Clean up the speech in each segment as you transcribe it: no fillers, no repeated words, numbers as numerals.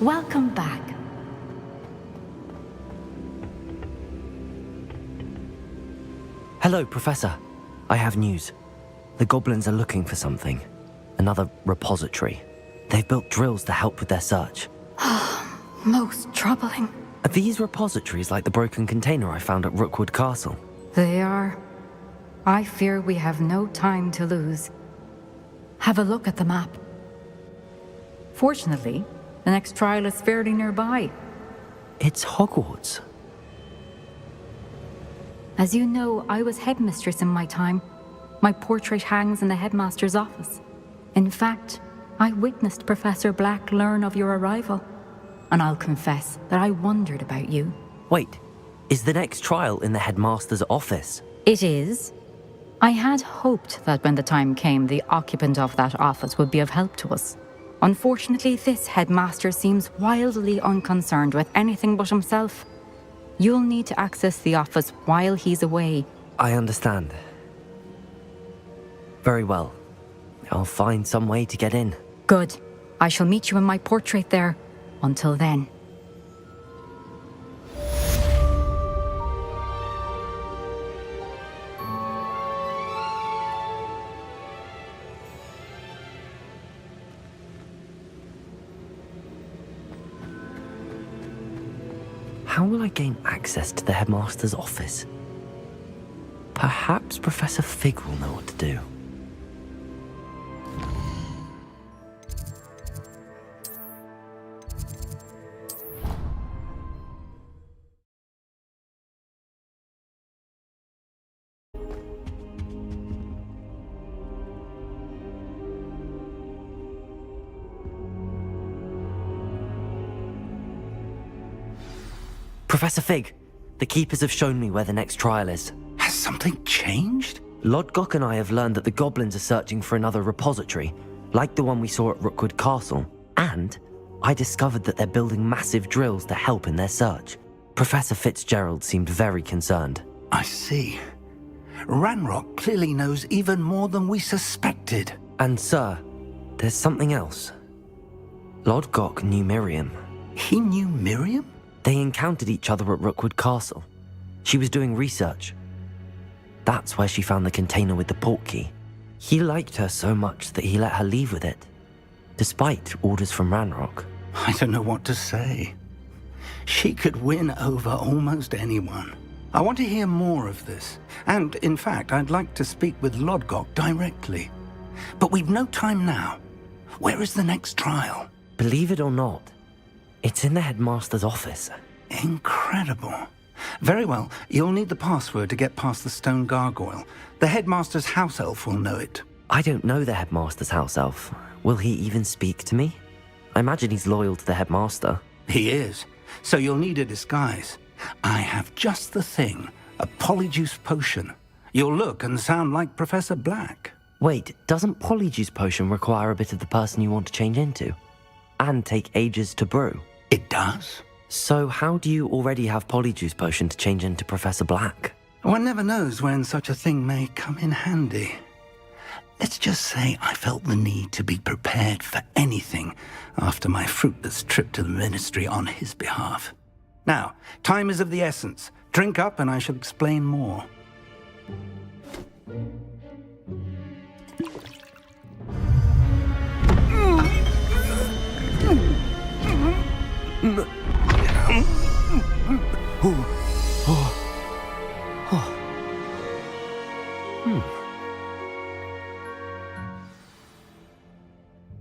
Welcome back. Hello, Professor. I have news. The goblins are looking for something. Another repository. They've built drills to help with their search. Most troubling. Are these repositories like the broken container I found at Rookwood Castle? They are. I fear we have no time to lose. Have a look at the map. Fortunately, the next trial is fairly nearby. It's Hogwarts. As you know, I was headmistress in my time. My portrait hangs in the headmaster's office. In fact, I witnessed Professor Black learn of your arrival. And I'll confess that I wondered about you. Wait, is the next trial in the headmaster's office? It is. I had hoped that when the time came, the occupant of that office would be of help to us. Unfortunately, this headmaster seems wildly unconcerned with anything but himself. You'll need to access the office while he's away. I understand. Very well. I'll find some way to get in. Good. I shall meet you in my portrait there. Until then. How will I gain access to the headmaster's office? Perhaps Professor Fig will know what to do. Professor Fig, the Keepers have shown me where the next trial is. Has something changed? Lodgok and I have learned that the goblins are searching for another repository, like the one we saw at Rookwood Castle. And I discovered that they're building massive drills to help in their search. Professor Fitzgerald seemed very concerned. I see. Ranrock clearly knows even more than we suspected. And sir, there's something else. Lodgok knew Miriam. He knew Miriam? They encountered each other at Rookwood Castle. She was doing research. That's where she found the container with the portkey. He liked her so much that he let her leave with it, despite orders from Ranrock. I don't know what to say. She could win over almost anyone. I want to hear more of this. And, in fact, I'd like to speak with Lodgok directly. But we've no time now. Where is the next trial? Believe it or not, it's in the headmaster's office. Incredible. Very well, you'll need the password to get past the stone gargoyle. The headmaster's house elf will know it. I don't know the headmaster's house elf. Will he even speak to me? I imagine he's loyal to the headmaster. He is. So you'll need a disguise. I have just the thing. A polyjuice potion. You'll look and sound like Professor Black. Wait, doesn't Polyjuice Potion require a bit of the person you want to change into? And take ages to brew? It does. So how do you already have Polyjuice Potion to change into Professor Black? One never knows when such a thing may come in handy. Let's just say I felt the need to be prepared for anything after my fruitless trip to the ministry on his behalf. Now, time is of the essence. Drink up and I shall explain more.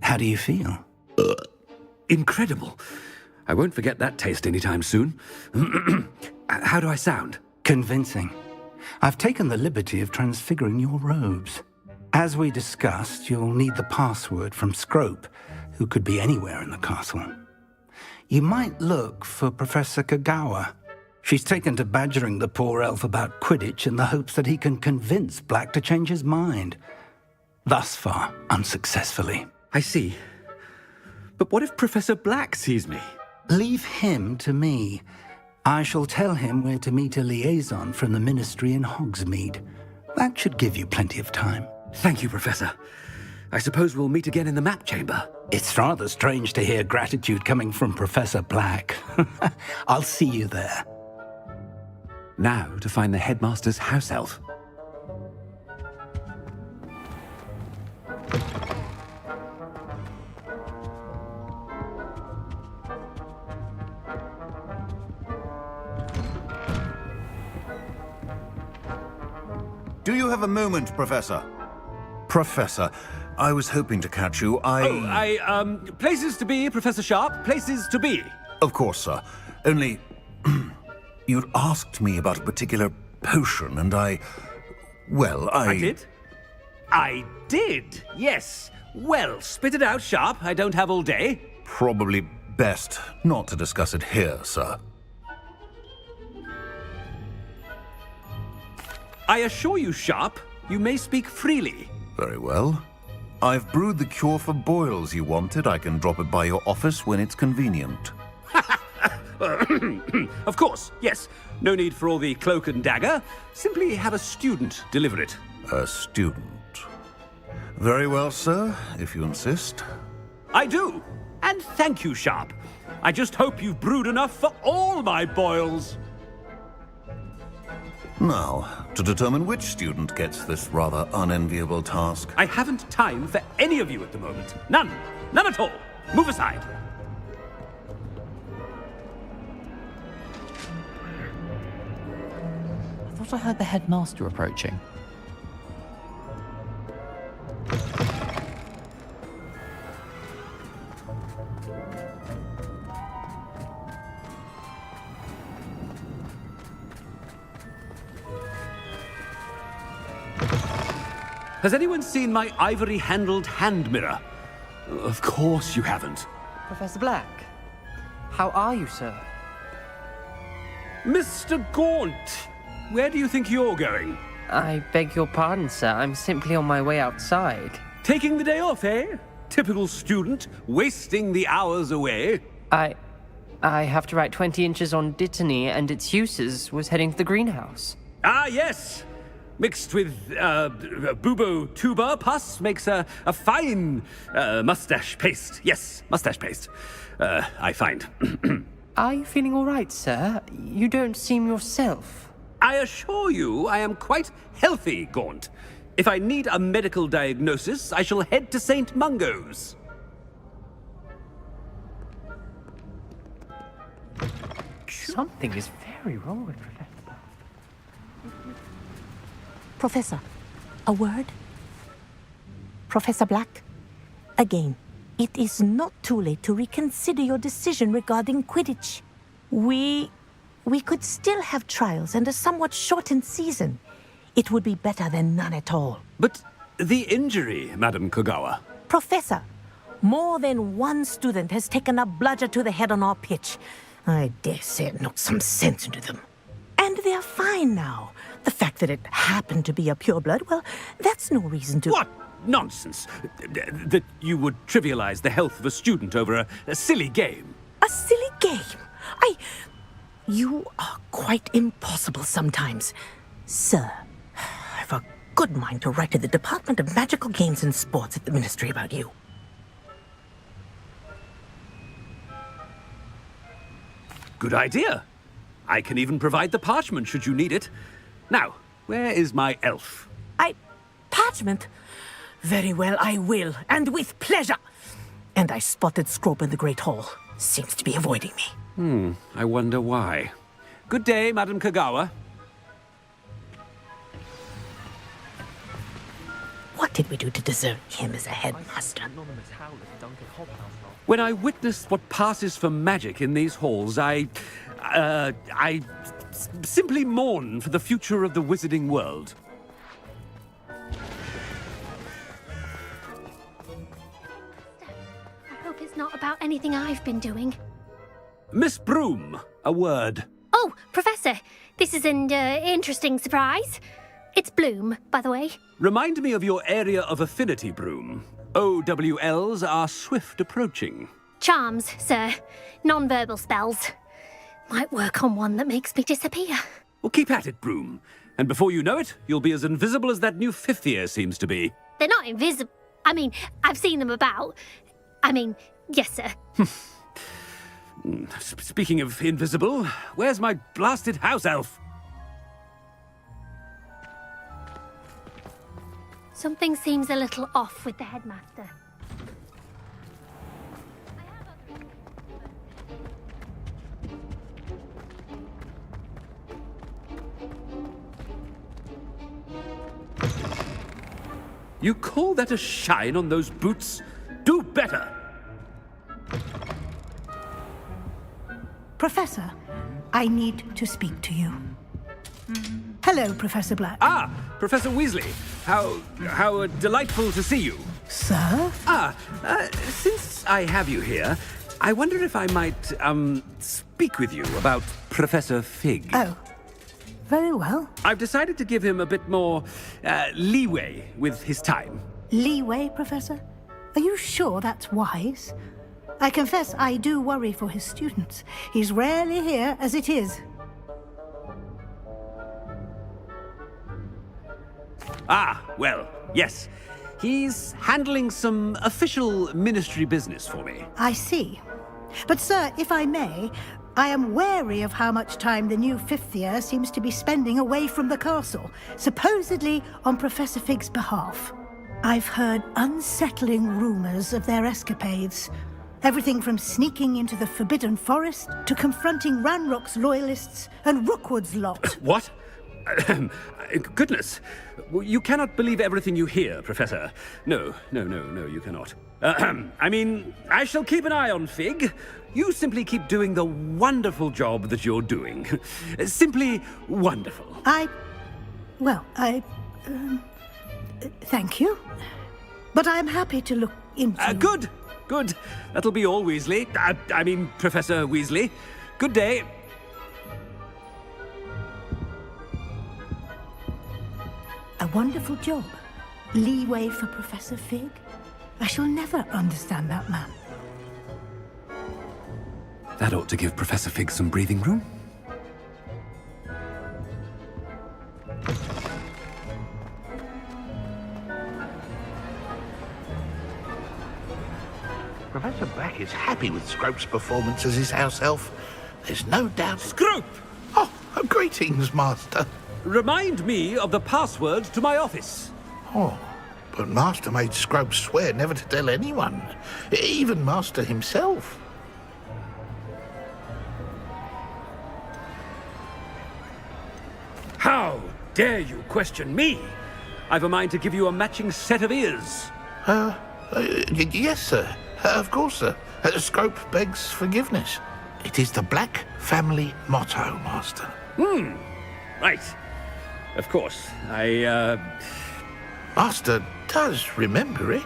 How do you feel? Incredible. I won't forget that taste anytime soon. How do I sound? Convincing. I've taken the liberty of transfiguring your robes. As we discussed, you'll need the password from Scrope, who could be anywhere in the castle. You might look for Professor Kagawa. She's taken to badgering the poor elf about Quidditch in the hopes that he can convince Black to change his mind. Thus far, unsuccessfully. I see. But what if Professor Black sees me? Leave him to me. I shall tell him where to meet a liaison from the ministry in Hogsmeade. That should give you plenty of time. Thank you, Professor. I suppose we'll meet again in the map chamber. It's rather strange to hear gratitude coming from Professor Black. I'll see you there. Now to find the headmaster's house elf. Do you have a moment, Professor? Professor, I was hoping to catch you. Places to be, Professor Sharp, places to be. Of course, sir. Only, you'd asked me about a particular potion, and I did? I did, yes. Well, spit it out, Sharp. I don't have all day. Probably best not to discuss it here, sir. I assure you, Sharp, you may speak freely. Very well. I've brewed the cure for boils you wanted. I can drop it by your office when it's convenient. Of course, yes. No need for all the cloak and dagger. Simply have a student deliver it. A student. Very well, sir, if you insist. I do. And thank you, Sharp. I just hope you've brewed enough for all my boils. Now, to determine which student gets this rather unenviable task. I haven't time for any of you at the moment. None. None at all. Move aside. I thought I heard the headmaster approaching. Has anyone seen my ivory-handled hand mirror? Of course you haven't. Professor Black, how are you, sir? Mr. Gaunt, where do you think you're going? I beg your pardon, sir. I'm simply on my way outside. Taking the day off, eh? Typical student, wasting the hours away. I have to write 20 inches on Dittany and its uses. Was heading to the greenhouse. Ah, yes. Mixed with bubo tuber pus makes a fine mustache paste. Yes, mustache paste. I find. Are you feeling all right, sir? You don't seem yourself. I assure you I am quite healthy, Gaunt. If I need a medical diagnosis, I shall head to St. Mungo's. Something is very wrong with Professor Black. Professor, a word? Professor Black, again, it is not too late to reconsider your decision regarding Quidditch. We could still have trials and a somewhat shortened season. It would be better than none at all. But the injury, Madam Kogawa. Professor, more than one student has taken a bludger to the head on our pitch. I dare say it knocked some sense into them. And they're fine now. The fact that it happened to be a pureblood, well, that's no reason to... What nonsense! That you would trivialize the health of a student over a silly game. A silly game? You are quite impossible sometimes. Sir, I've a good mind to write to the Department of Magical Games and Sports at the Ministry about you. Good idea. I can even provide the parchment should you need it. Now, where is my elf? Parchment? Very well, I will, and with pleasure. And I spotted Scrope in the Great Hall. Seems to be avoiding me. I wonder why. Good day, Madam Kogawa. What did we do to deserve him as a headmaster? When I witness what passes for magic in these halls, I simply mourn for the future of the wizarding world. I hope it's not about anything I've been doing. Miss Broom, a word. Oh, Professor, this is an interesting surprise. It's Bloom, by the way. Remind me of your area of affinity, Broom. OWLs are swift approaching. Charms, sir. Non-verbal spells. Might work on one that makes me disappear. Well, keep at it, Broom. And before you know it, you'll be as invisible as that new fifth year seems to be. They're not invisible. I mean, I've seen them about. I mean, yes, sir. Speaking of invisible, where's my blasted house elf? Something seems a little off with the headmaster. You call that a shine on those boots? Do better! Professor, I need to speak to you. Hello, Professor Black. Ah, Professor Weasley. How delightful to see you. Sir? Since I have you here, I wonder if I might, speak with you about Professor Fig. Oh, very well. I've decided to give him a bit more, leeway with his time. Leeway, Professor? Are you sure that's wise? I confess I do worry for his students. He's rarely here as it is. Ah, well, yes. He's handling some official ministry business for me. I see. But, sir, if I may, I am wary of how much time the new fifth year seems to be spending away from the castle, supposedly on Professor Fig's behalf. I've heard unsettling rumors of their escapades. Everything from sneaking into the Forbidden Forest to confronting Ranrock's loyalists and Rookwood's lot. What? Goodness. You cannot believe everything you hear, Professor. No, you cannot. I mean, I shall keep an eye on Fig. You simply keep doing the wonderful job that you're doing. Simply wonderful. Thank you. But I'm happy to look into... Good. That'll be all, Weasley. I mean, Professor Weasley. Good day. A wonderful job. Leeway for Professor Fig. I shall never understand that man. That ought to give Professor Fig some breathing room. Professor Black is happy with Scrope's performance as his house elf. There's no doubt... Scrope! Oh, greetings, Master. Remind me of the password to my office. Oh, but Master made Scrope swear never to tell anyone, even Master himself. How dare you question me? I've a mind to give you a matching set of ears. Yes, sir. Of course, sir. Scrope begs forgiveness. It is the Black family motto, Master. Right. Of course. Master does remember it.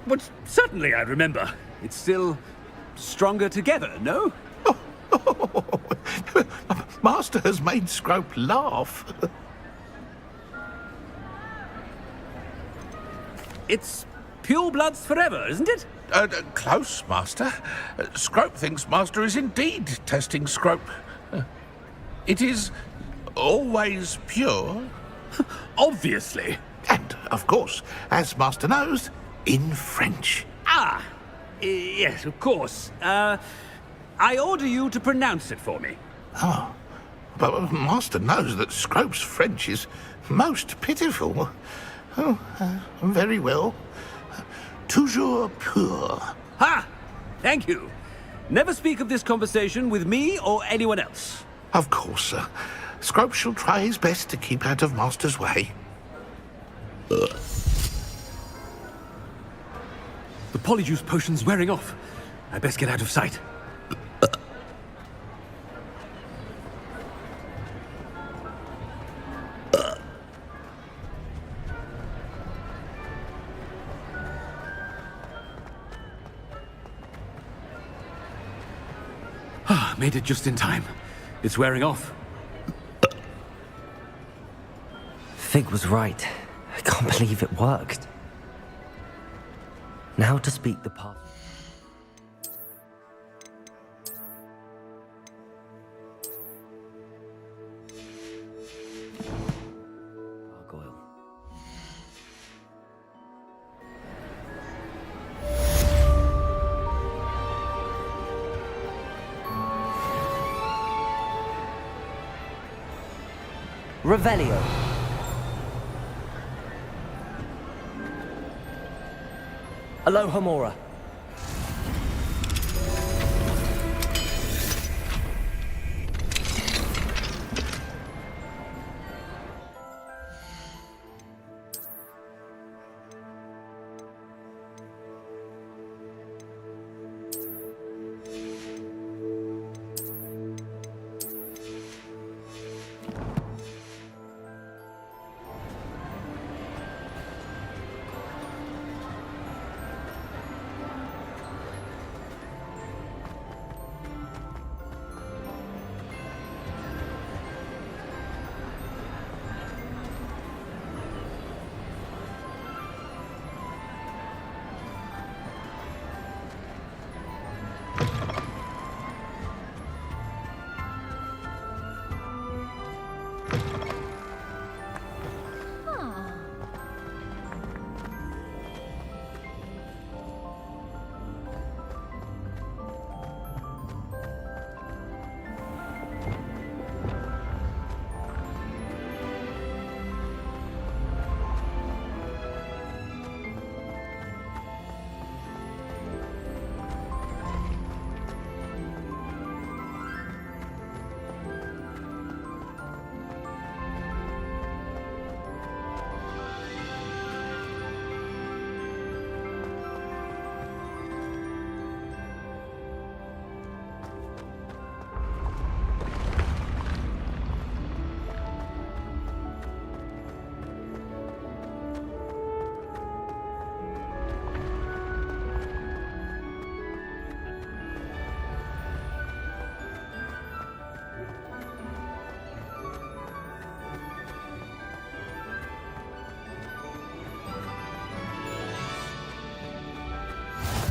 But certainly I remember. It's still stronger together, no? Master has made Scrope laugh. It's pure bloods forever, isn't it? Close, Master. Scrope thinks Master is indeed testing Scrope. It is always pure. Obviously. And, of course, as Master knows, in French. Yes, of course. I order you to pronounce it for me. Oh, but Master knows that Scrope's French is most pitiful. Oh, very well. Toujours pur. Ha! Thank you. Never speak of this conversation with me or anyone else. Of course, sir. Scrope shall try his best to keep out of Master's way. The polyjuice potion's wearing off. I best get out of sight. Made it just in time. It's wearing off. Fig was right. I can't believe it worked. Now to speak the part. Revelio. Alohomora.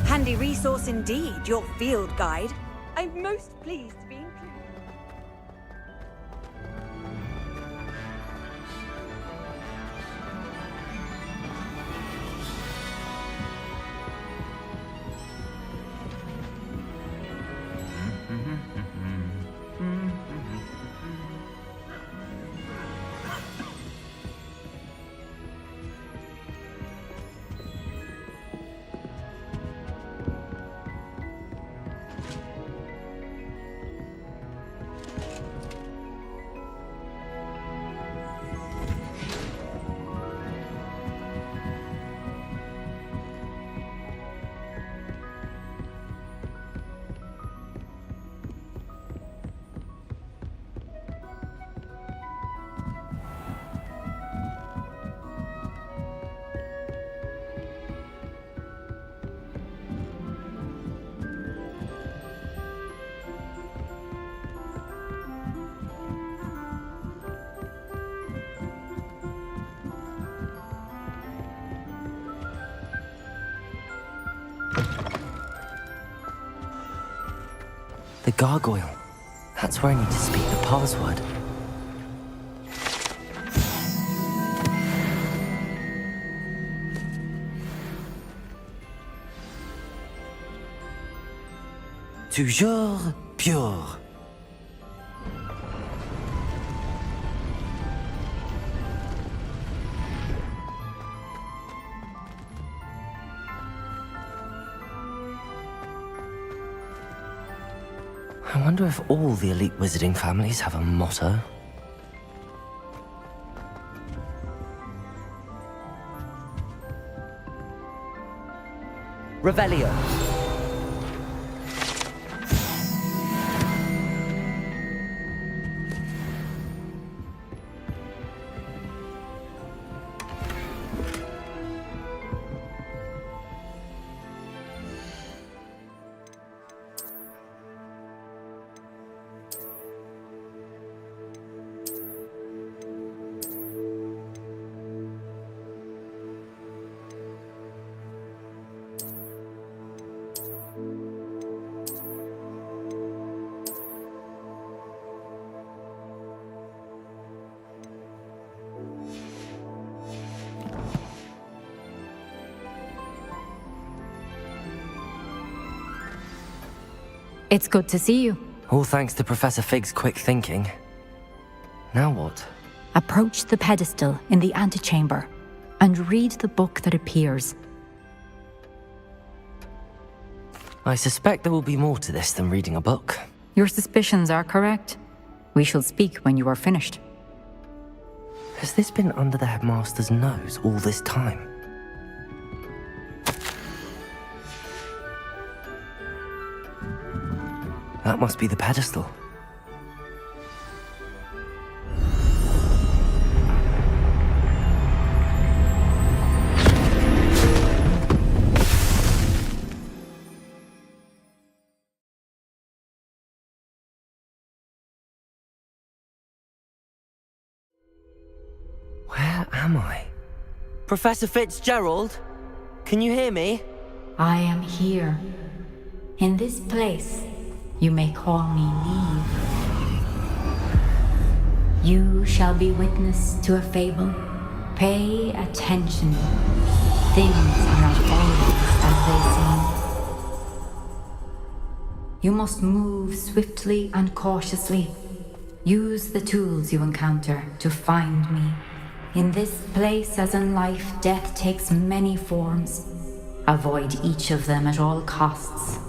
Handy resource indeed, your field guide. I'm most pleased to be included. The gargoyle. That's where I need to speak the password. Toujours pure. I wonder if all the elite wizarding families have a motto. Revelio. It's good to see you. All thanks to Professor Fig's quick thinking. Now what? Approach the pedestal in the antechamber and read the book that appears. I suspect there will be more to this than reading a book. Your suspicions are correct. We shall speak when you are finished. Has this been under the headmaster's nose all this time? That must be the pedestal. Where am I? Professor Fitzgerald? Can you hear me? I am here. In this place, you may call me Neve. You shall be witness to a fable. Pay attention. Things are not always as they seem. You must move swiftly and cautiously. Use the tools you encounter to find me. In this place, as in life, death takes many forms. Avoid each of them at all costs.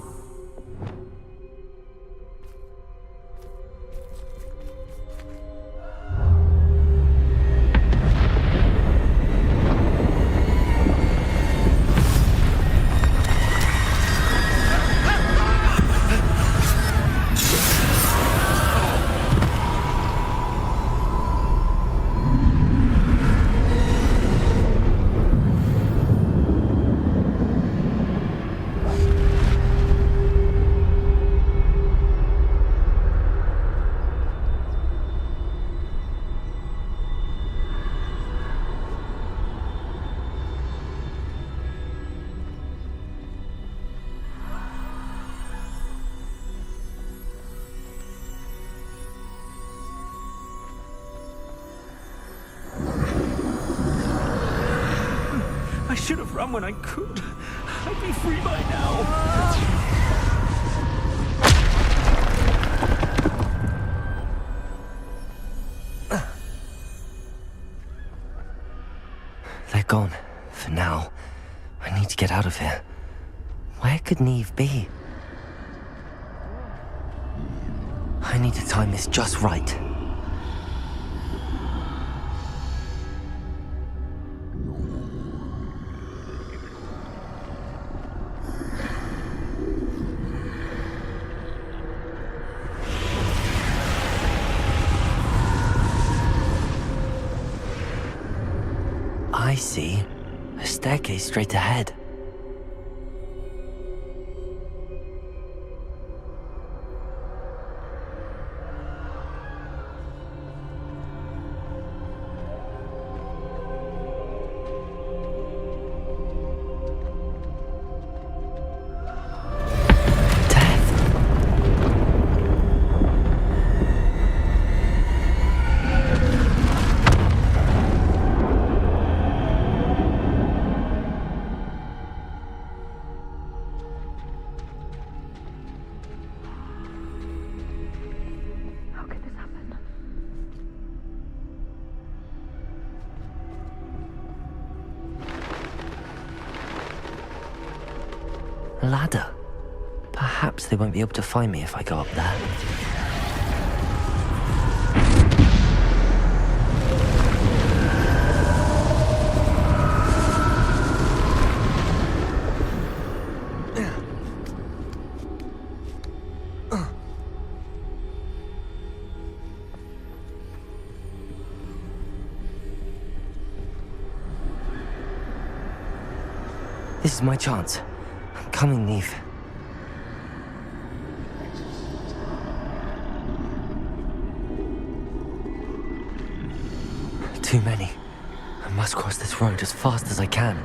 I should have run when I could. I'd be free by now. They're gone. For now. I need to get out of here. Where could Neve be? I need to time this just right. I see. A staircase straight ahead. A ladder. Perhaps they won't be able to find me if I go up there. This is my chance. I'm coming, Neve. Too many. I must cross this road as fast as I can.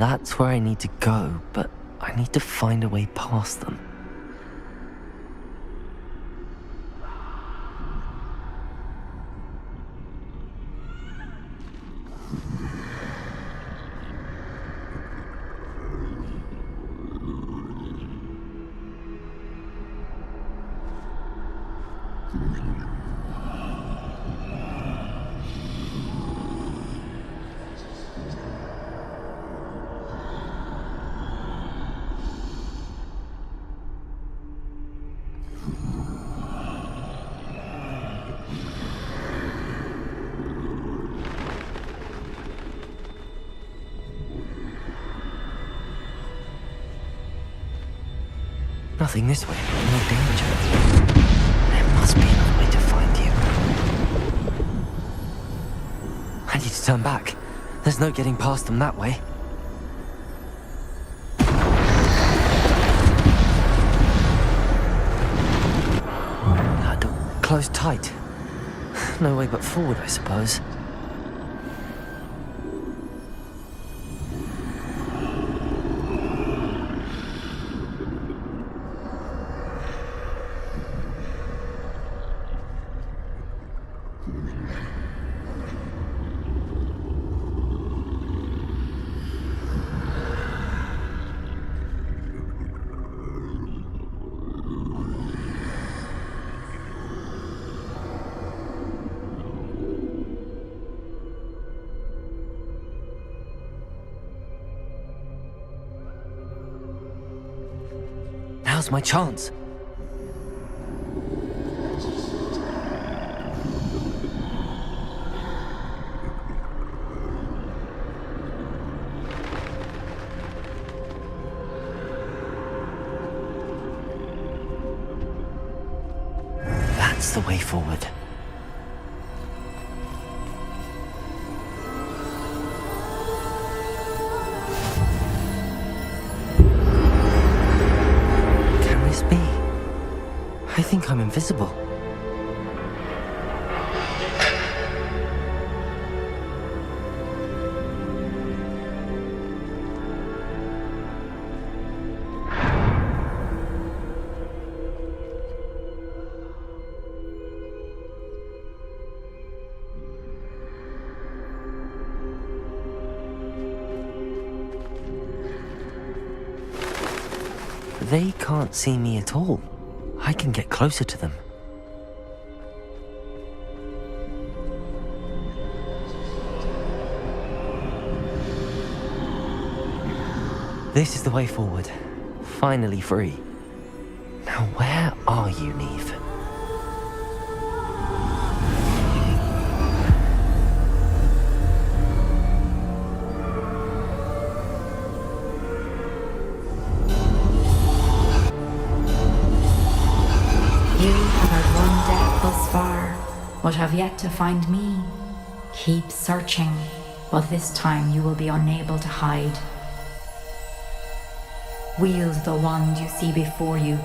That's where I need to go, but I need to find a way past them. Nothing this way, no danger. There must be another way to find you. I need to turn back. There's no getting past them that way. Door closed tight. No way but forward, I suppose. Now's my chance. That's the way forward. I think I'm invisible. They can't see me at all. I can get closer to them. This is the way forward. Finally free. Now where are you, Neve? But have yet to find me. Keep searching, but this time you will be unable to hide. Wield the wand you see before you.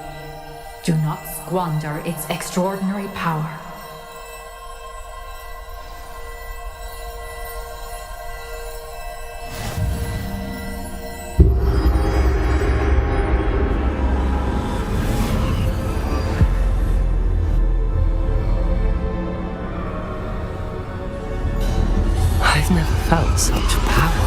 Do not squander its extraordinary power. I've never felt such power.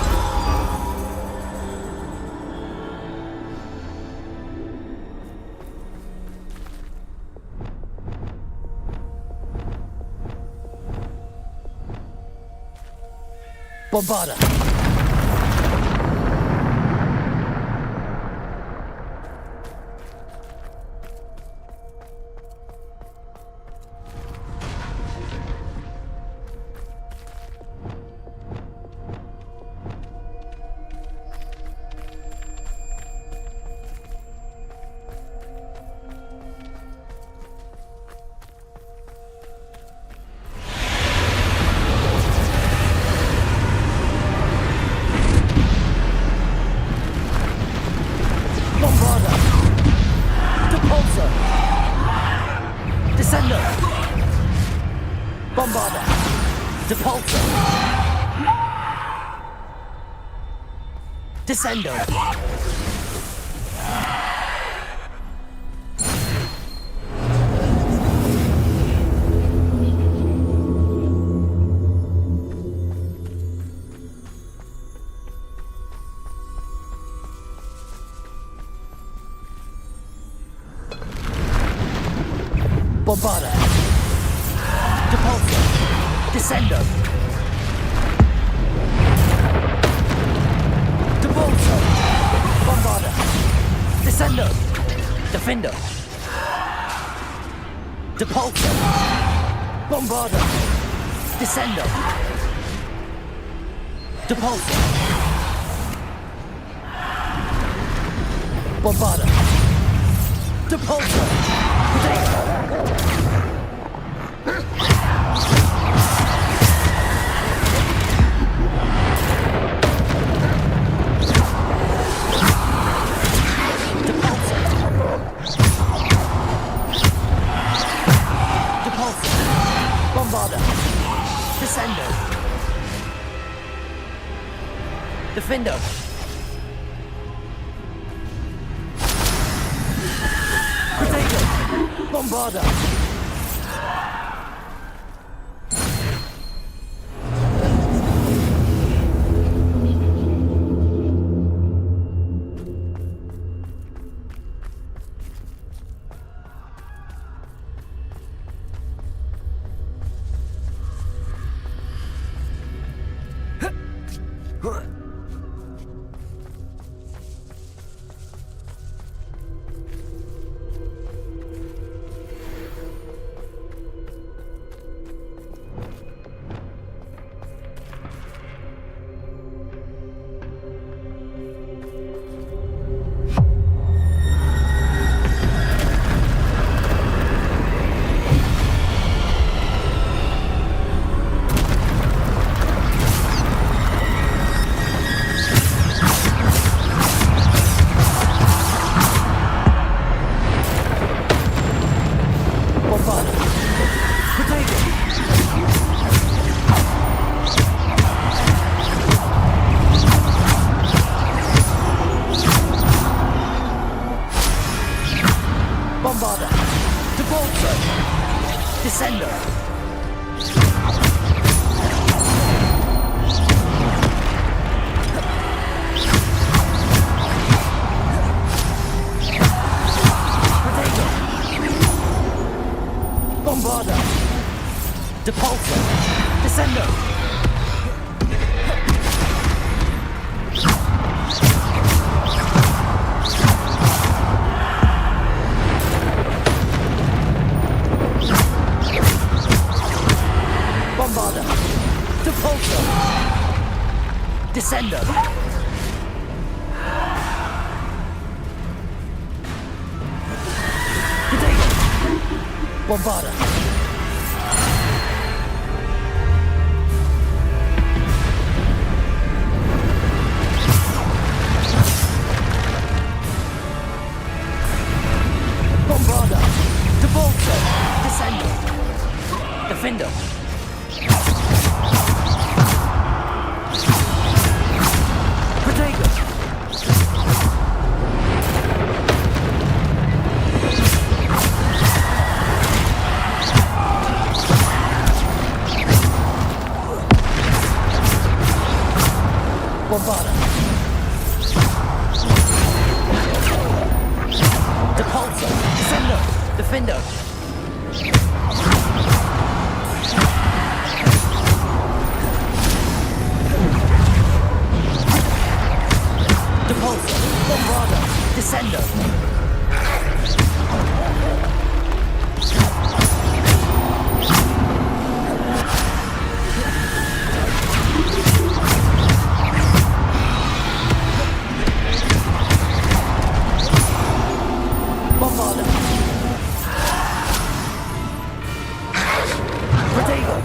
Bombarda! Descendo! Bombarda! Depulso! Descendo! Depulso! Bombarda! Descendo! Defendo! Depulso! Bombarda! Descendo! Depulso! Bombarda! Depulso! Bombarda! Descendo! Defendo! Potato! Bombarda! Bombarda! Depulso! Descendo! Potato! Bombarda! Depulso! Descendo! Bombarda! Depulso! Descendo! Potato! Bombarda! Bombarda! Depulso! Descendo! Defendo! Potato! Bombarda! Depulso! Descendo! Defendo! Depulso! Bombarda! Descendo! Bombarda! Potato!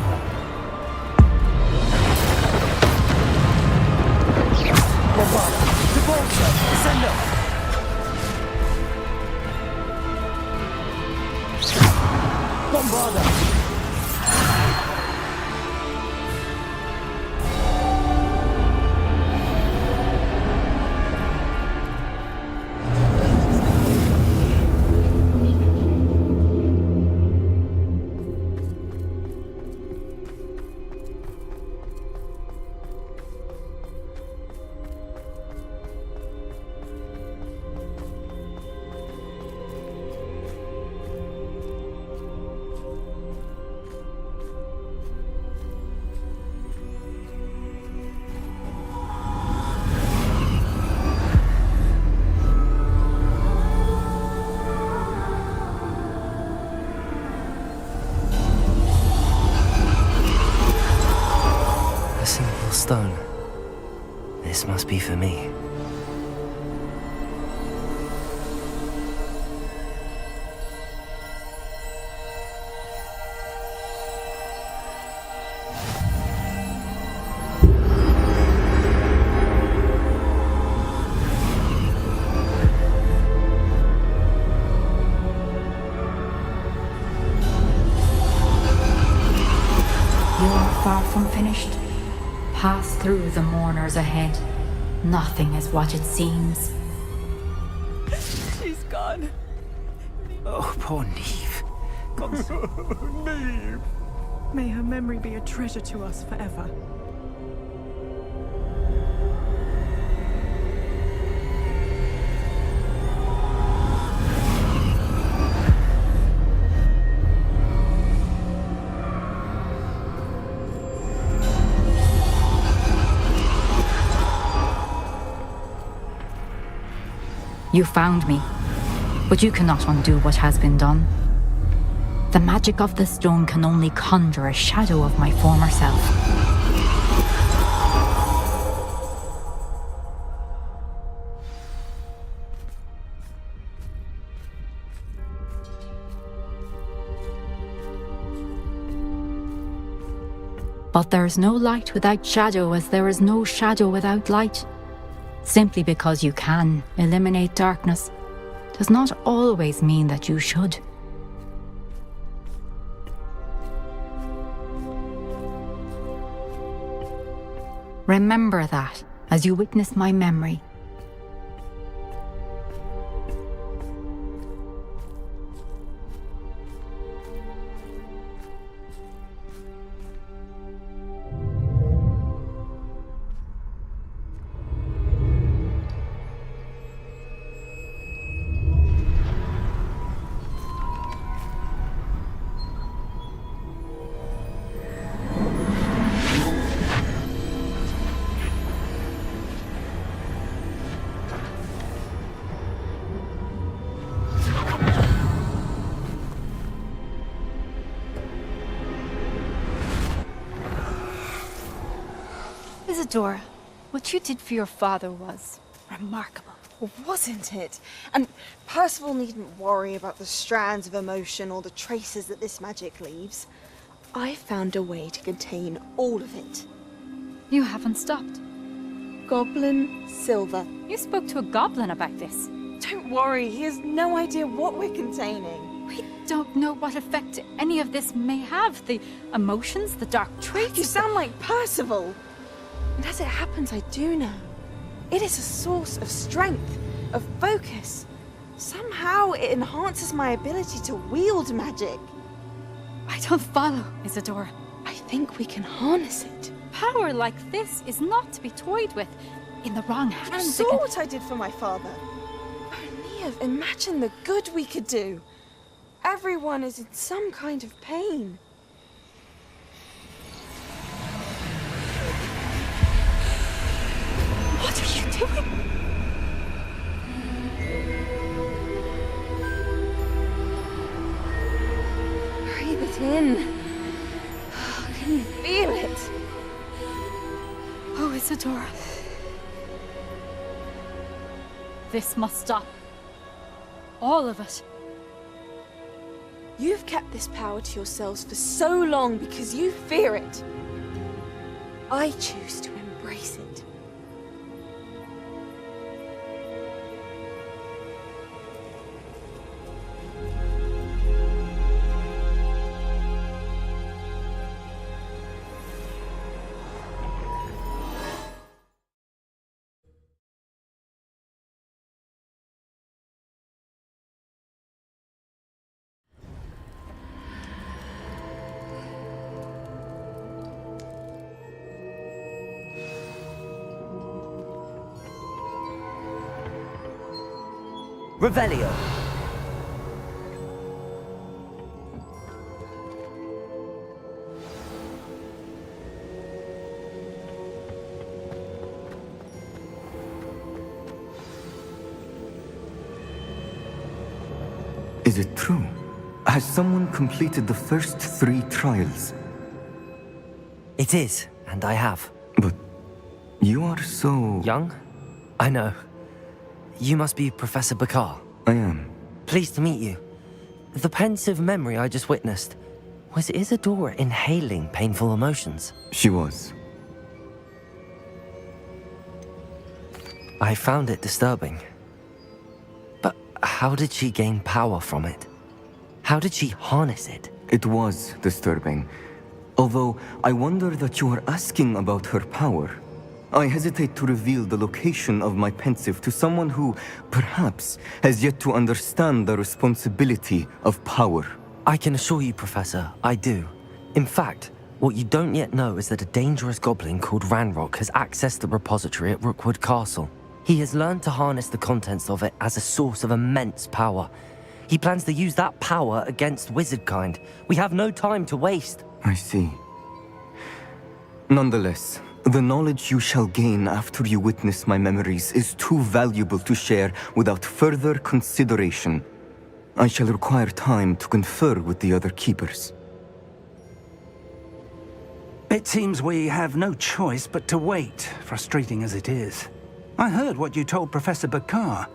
Bombarda! Depulso! Descendo! Bombarda! stone. This must be for me. Far from finished. Pass through the mourners ahead. Nothing is what it seems. She's gone. Oh, poor Neve. Neve. May her memory be a treasure to us forever. You found me, but you cannot undo what has been done. The magic of the stone can only conjure a shadow of my former self. But there is no light without shadow, as there is no shadow without light. Simply because you can eliminate darkness does not always mean that you should. Remember that as you witness my memory. Isadora, what you did for your father was remarkable. Well, wasn't it? And Percival needn't worry about the strands of emotion or the traces that this magic leaves. I found a way to contain all of it. You haven't stopped. Goblin Silver. You spoke to a goblin about this. Don't worry, he has no idea what we're containing. We don't know what effect any of this may have. The emotions, the dark traits. You sound like Percival. And as it happens, I do know. It is a source of strength, of focus. Somehow it enhances my ability to wield magic. I don't follow, Isadora. I think we can harness it. Power like this is not to be toyed with. In the wrong hands. You saw what I did for my father. Oh, Neve, imagine the good we could do. Everyone is in some kind of pain. What are you doing? Breathe it in. Can you feel it? Oh, Isadora. This must stop. All of it. You've kept this power to yourselves for so long because you fear it. I choose to embrace it. Revelio. Is it true? Has someone completed the first 3 trials? It is, and I have. But You are so... Young? I know. You must be Professor Bakar. I am. Pleased to meet you. The pensive memory I just witnessed, was Isadora inhaling painful emotions? She was. I found it disturbing. But how did she gain power from it? How did she harness it? It was disturbing. Although, I wonder that you are asking about her power. I hesitate to reveal the location of my pensive to someone who, perhaps, has yet to understand the responsibility of power. I can assure you, Professor, I do. In fact, what you don't yet know is that a dangerous goblin called Ranrock has accessed the repository at Rookwood Castle. He has learned to harness the contents of it as a source of immense power. He plans to use that power against wizardkind. We have no time to waste. I see. Nonetheless, the knowledge you shall gain after you witness my memories is too valuable to share without further consideration. I shall require time to confer with the other keepers. It seems we have no choice but to wait, frustrating as it is. I heard what you told Professor Bakar.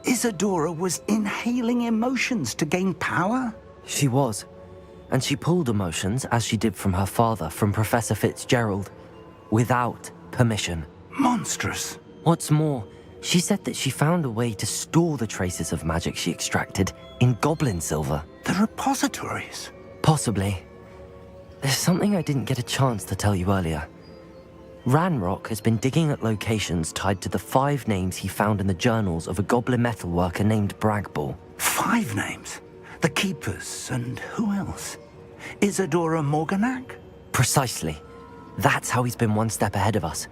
Isadora was inhaling emotions to gain power? She was. And she pulled emotions, as she did from her father, from Professor Fitzgerald, without permission. Monstrous. What's more, she said that she found a way to store the traces of magic she extracted in goblin silver. The repositories? Possibly. There's something I didn't get a chance to tell you earlier. Ranrock has been digging at locations tied to the 5 names he found in the journals of a goblin metalworker named Bragball. 5 names? The Keepers, and who else? Isadora Morganac? Precisely. That's how he's been one step ahead of us.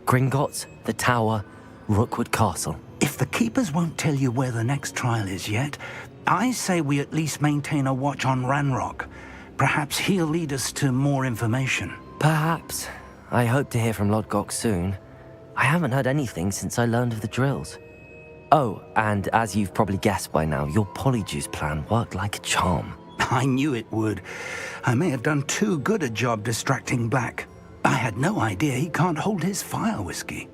Gringotts, the Tower, Rookwood Castle. If the Keepers won't tell you where the next trial is yet, I say we at least maintain a watch on Ranrock. Perhaps he'll lead us to more information. Perhaps. I hope to hear from Lodgok soon. I haven't heard anything since I learned of the drills. Oh, and as you've probably guessed by now, your polyjuice plan worked like a charm. I knew it would. I may have done too good a job distracting Black. I had no idea he can't hold his fire whiskey.